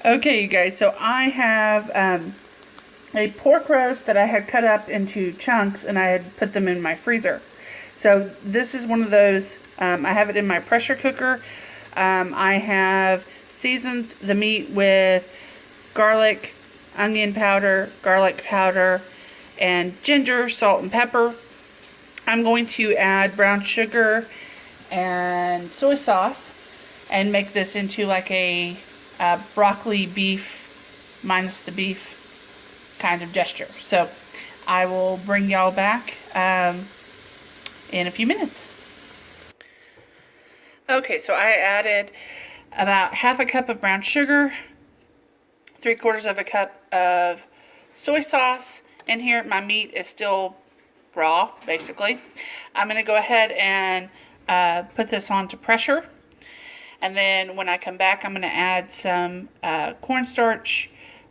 Okay, you guys, so I have a pork roast that I had cut up into chunks and I had put them in my freezer. So this is one of those, I have it in my pressure cooker. I have seasoned the meat with garlic, onion powder, garlic powder, and ginger, salt, and pepper. I'm going to add brown sugar and soy sauce and make this into like a broccoli beef minus the beef kind of gesture. So I will bring y'all back in a few minutes. Okay, so I added about half a cup of brown sugar, 3/4 of a cup of soy sauce. In here, my meat is still raw, basically. I'm going to go ahead and put this on to pressure. And then when I come back, I'm going to add some cornstarch,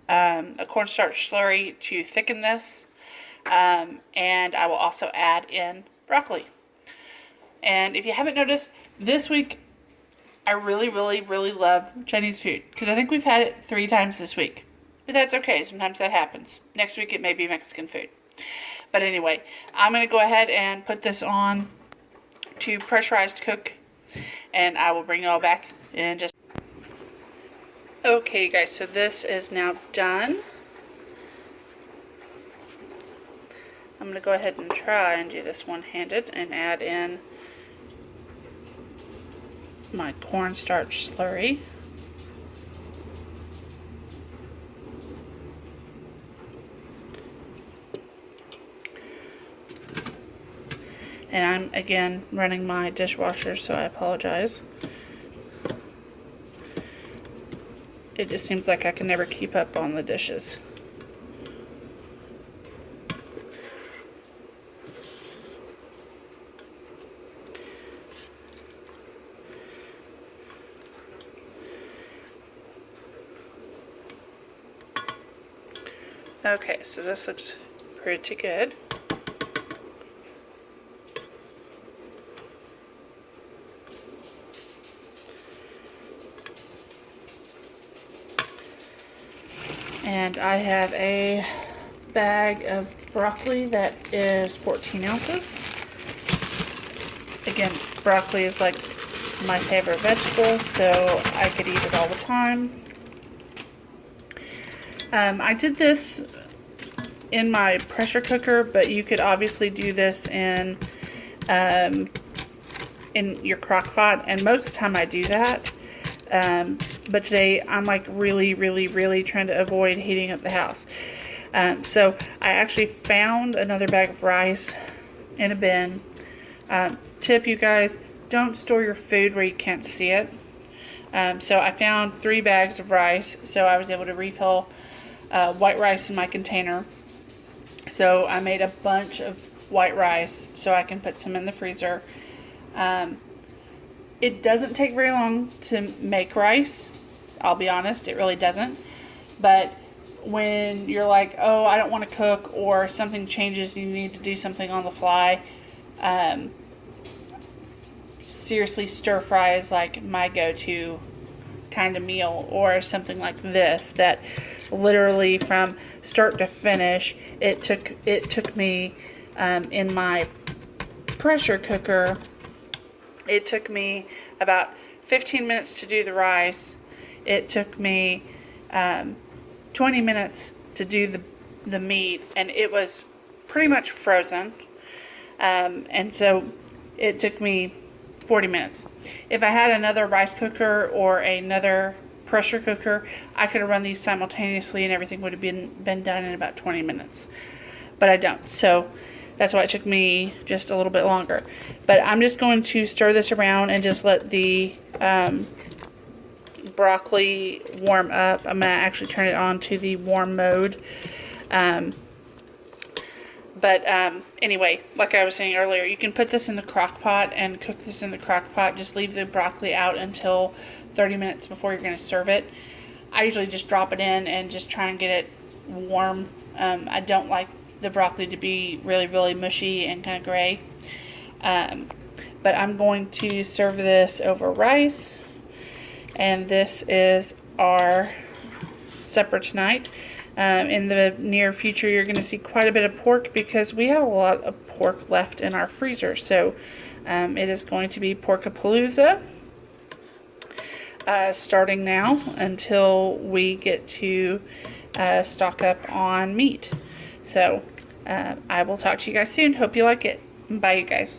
a cornstarch slurry to thicken this. And I will also add in broccoli. And if you haven't noticed, this week I really love Chinese food. Because I think we've had it 3 times this week. But that's okay. Sometimes that happens. Next week it may be Mexican food. But anyway, I'm going to go ahead and put this on to pressurized cook. And I will bring you all back in just... Okay, guys, so this is now done. I'm going to go ahead and try and do this one-handed and add in my cornstarch slurry. And I'm, again, running my dishwasher, so I apologize. It just seems like I can never keep up on the dishes. Okay, so this looks pretty good. And I have a bag of broccoli that is 14 ounces. Again, broccoli is like my favorite vegetable, so I could eat it all the time. I did this in my pressure cooker, but you could obviously do this in your crock pot, and most of the time I do that. But today I'm like really trying to avoid heating up the house. So I actually found another bag of rice in a bin. Tip, you guys, don't store your food where you can't see it. So I found 3 bags of rice, so I was able to refill white rice in my container. So I made a bunch of white rice so I can put some in the freezer. It doesn't take very long to make rice. I'll be honest, it really doesn't. But when you're like, oh, I don't want to cook, or something changes, you need to do something on the fly, seriously, stir fry is like my go-to kind of meal, or something like this that literally from start to finish, it took me in my pressure cooker. It took me about 15 minutes to do the rice. It took me 20 minutes to do the meat, and it was pretty much frozen. And so it took me 40 minutes. If I had another rice cooker or another pressure cooker, I could have run these simultaneously and everything would have been done in about 20 minutes. But I don't. So that's why it took me just a little bit longer. But I'm just going to stir this around and just let the broccoli warm up. I'm going to actually turn it on to the warm mode. Anyway, like I was saying earlier, you can put this in the crock pot and cook this in the crock pot. Just leave the broccoli out until 30 minutes before you're going to serve it. I usually just drop it in and just try and get it warm. I don't like the broccoli to be really mushy and kind of gray. But I'm going to serve this over rice. And this is our supper tonight. In the near future, you're going to see quite a bit of pork because we have a lot of pork left in our freezer. So it is going to be Porkapalooza starting now until we get to stock up on meat. So I will talk to you guys soon. Hope you like it. Bye, you guys.